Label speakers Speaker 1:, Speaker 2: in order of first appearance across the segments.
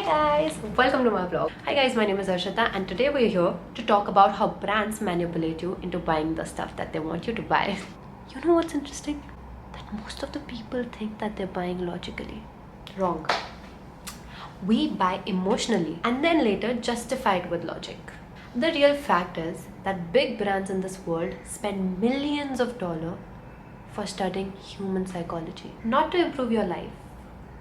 Speaker 1: Hi guys, welcome to my vlog. Hi guys, my name is Arshita and today we're here to talk about how brands manipulate you into buying the stuff that they want you to buy. You know what's interesting? That most of the people think that they're buying logically. Wrong. We buy emotionally and then later justify it with logic. The real fact is that big brands in this world spend millions of dollars for studying human psychology. Not to improve your life,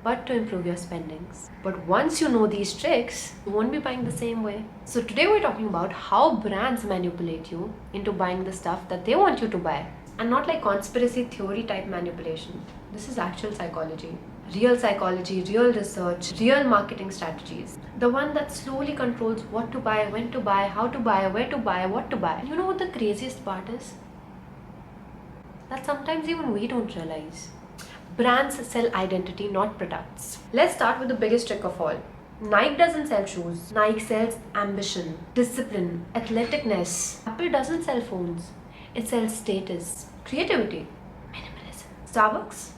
Speaker 1: but to improve your spendings. But once you know these tricks, you won't be buying the same way. So today we're talking about how brands manipulate you into buying the stuff that they want you to buy. And not like conspiracy theory type manipulation. This is actual psychology. Real psychology, real research, real marketing strategies. The one that slowly controls what to buy, when to buy, how to buy, where to buy, what to buy. You know what the craziest part is? That sometimes even we don't realize. Brands sell identity, not products. Let's start with the biggest trick of all. Nike doesn't sell shoes. Nike sells ambition, discipline, athleticness. Apple doesn't sell phones. It sells status, creativity, minimalism. Starbucks?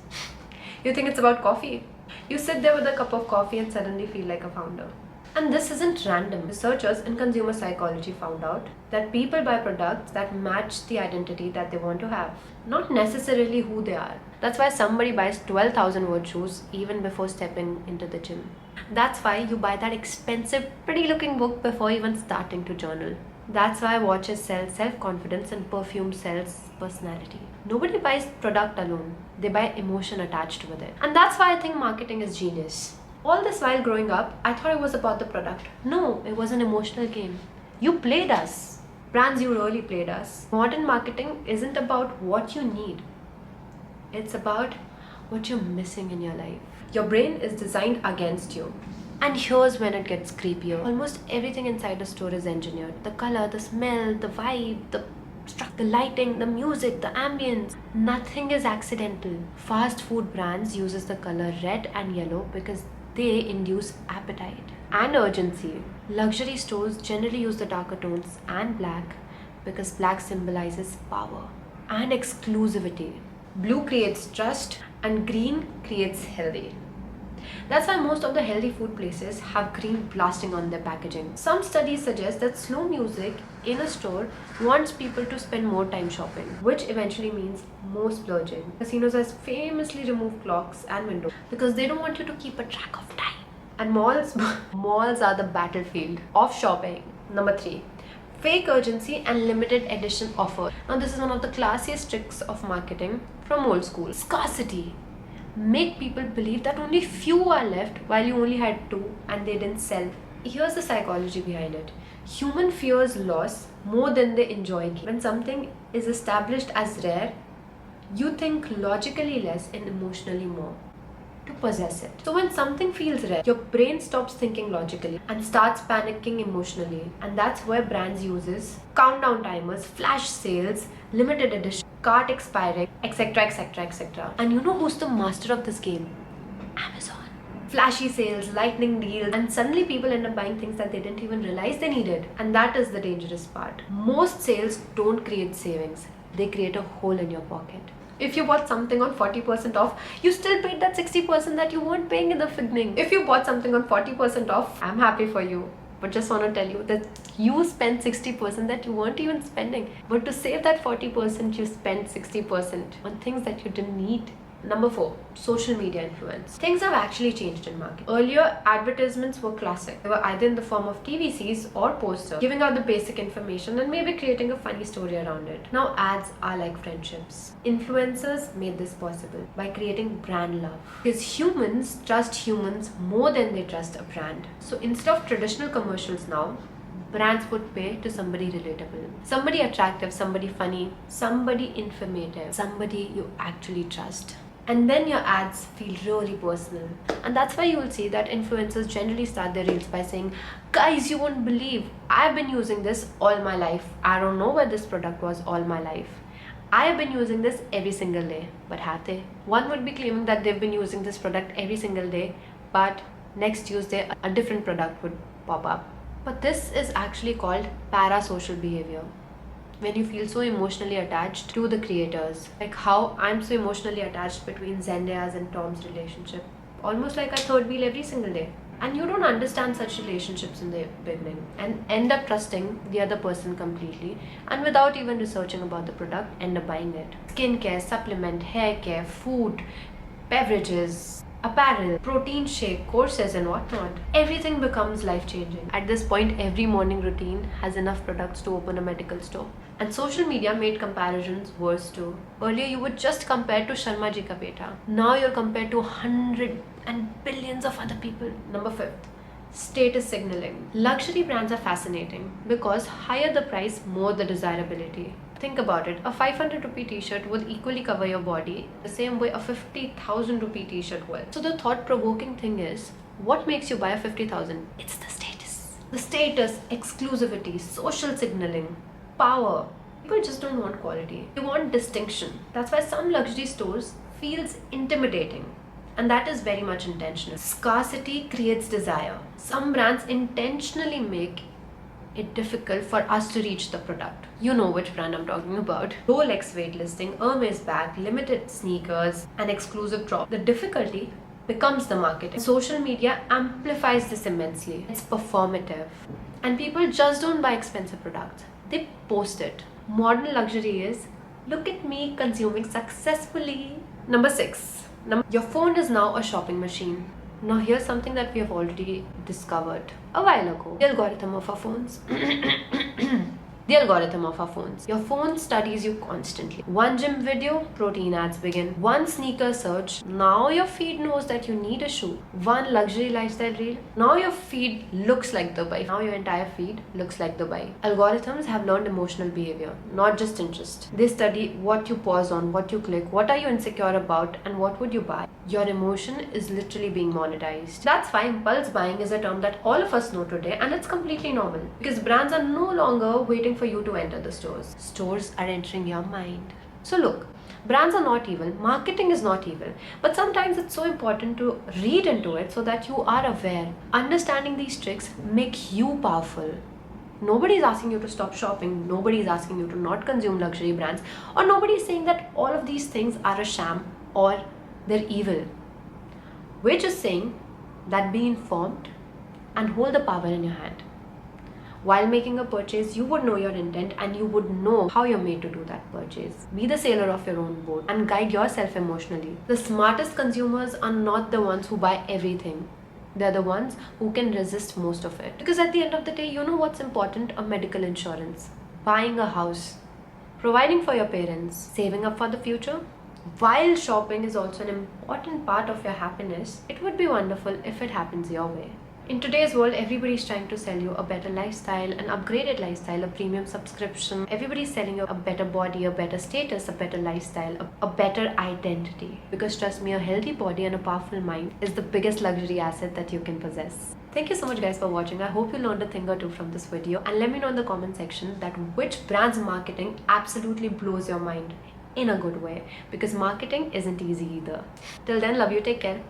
Speaker 1: You think it's about coffee. You sit there with a cup of coffee and suddenly feel like a founder. And this isn't random. Researchers in consumer psychology found out that people buy products that match the identity that they want to have, not necessarily who they are. That's why somebody buys 12,000 word shoes even before stepping into the gym. That's why you buy that expensive, pretty looking book before even starting to journal. That's why watches sell self-confidence and perfume sells personality. Nobody buys product alone. They buy emotion attached with it. And that's why I think marketing is genius. All this while growing up, I thought it was about the product. No, it was an emotional game. You played us. Brands, you really played us. Modern marketing isn't about what you need. It's about what you're missing in your life. Your brain is designed against you. And here's when it gets creepier. Almost everything inside a store is engineered. The color, the smell, the vibe, the lighting, the music, the ambience. Nothing is accidental. Fast food brands uses the color red and yellow because they induce appetite and urgency. Luxury stores generally use the darker tones and black because black symbolizes power and exclusivity. Blue creates trust and green creates healthy. That's why most of the healthy food places have green blasting on their packaging. Some studies suggest that slow music in a store wants people to spend more time shopping, which eventually means more splurging. Casinos has famously removed clocks and windows because they don't want you to keep a track of time. And malls are the battlefield of shopping. Number 3. Fake urgency and limited edition offer. Now this is one of the classiest tricks of marketing from old school. Scarcity. Make people believe that only few are left while you only had 2 and they didn't sell. Here's the psychology behind it. Human fears loss more than they enjoy gain. When something is established as rare, you think logically less and emotionally more to possess it. So when something feels rare, your brain stops thinking logically and starts panicking emotionally. And that's where brands uses countdown timers, flash sales, limited edition, cart expiring, etc, etc, etc. And you know who's the master of this game? Amazon. Flashy sales, lightning deals, and suddenly people end up buying things that they didn't even realize they needed. And that is the dangerous part. Most sales don't create savings. They create a hole in your pocket. If you bought something on 40% off, you still paid that 60% that you weren't paying in the beginning. If you bought something on 40% off, I'm happy for you. But just want to tell you that you spent 60% that you weren't even spending. But to save that 40%, you spent 60% on things that you didn't need. Number 4, social media influence. Things have actually changed in marketing. Earlier, advertisements were classic. They were either in the form of TVCs or posters, giving out the basic information and maybe creating a funny story around it. Now ads are like friendships. Influencers made this possible by creating brand love. Because humans trust humans more than they trust a brand. So instead of traditional commercials now, brands would pay to somebody relatable, somebody attractive, somebody funny, somebody informative, somebody you actually trust. And then your ads feel really personal. And that's why you will see that influencers generally start their reels by saying, guys, you won't believe, I've been using this all my life. I don't know where this product was all my life. I have been using this every single day. But have they? One would be claiming that they've been using this product every single day, but next Tuesday a different product would pop up. But this is actually called parasocial behavior. When you feel so emotionally attached to the creators, like how I'm so emotionally attached between Zendaya's and Tom's relationship, almost like a third wheel every single day. And you don't understand such relationships in the beginning and end up trusting the other person completely, and without even researching about the product, end up buying it. Skincare, supplement, hair care, food, beverages, apparel, protein shake, courses, and whatnot. Everything becomes life changing. At this point, every morning routine has enough products to open a medical store. And social media made comparisons worse too. Earlier, you would just compare to Sharma ji ka beta. Now you're compared to 100 and billions of other people. Number 5. Status signaling. Luxury brands are fascinating because higher the price, more the desirability. Think about it, a 500 rupee t-shirt would equally cover your body the same way a 50,000 rupee t-shirt will. So the thought-provoking thing is, what makes you buy a 50,000? It's the status. The status, exclusivity, social signaling, power. People just don't want quality. They want distinction. That's why some luxury stores feels intimidating. And that is very much intentional. Scarcity creates desire. Some brands intentionally make it difficult for us to reach the product. You know which brand I'm talking about. Rolex waitlisting, Hermes bag, limited sneakers, and exclusive drop. The difficulty becomes the marketing. Social media amplifies this immensely. It's performative. And people just don't buy expensive products. They post it. Modern luxury is, look at me consuming successfully. Number 6. Your phone is now a shopping machine. Now here's something that we have already discovered a while ago. The algorithm of our phones. The algorithm of our phones. Your phone studies you constantly. One gym video, protein ads begin. One sneaker search, now your feed knows that you need a shoe. One luxury lifestyle reel, now your feed looks like Dubai. Now your entire feed looks like Dubai. Algorithms have learned emotional behavior, not just interest. They study what you pause on, what you click, what are you insecure about, and what would you buy. Your emotion is literally being monetized. That's why impulse buying is a term that all of us know today, and it's completely normal because brands are no longer waiting for you to enter the stores. Stores are entering your mind. So look, brands are not evil, marketing is not evil, but sometimes it's so important to read into it so that you are aware. Understanding these tricks make you powerful. Nobody is asking you to stop shopping, nobody is asking you to not consume luxury brands, or nobody is saying that all of these things are a sham or they're evil. We're just saying that be informed and hold the power in your hand. While making a purchase, you would know your intent and you would know how you're made to do that purchase. Be the sailor of your own boat and guide yourself emotionally. The smartest consumers are not the ones who buy everything. They're the ones who can resist most of it. Because at the end of the day, you know what's important? A medical insurance, buying a house, providing for your parents, saving up for the future. While shopping is also an important part of your happiness, it would be wonderful if it happens your way. In today's world, everybody's trying to sell you a better lifestyle, an upgraded lifestyle, a premium subscription. Everybody's selling you a better body, a better status, a better lifestyle, a better identity. Because trust me, a healthy body and a powerful mind is the biggest luxury asset that you can possess. Thank you so much guys for watching. I hope you learned a thing or two from this video. And let me know in the comment section that which brand's marketing absolutely blows your mind in a good way. Because marketing isn't easy either. Till then, love you, take care.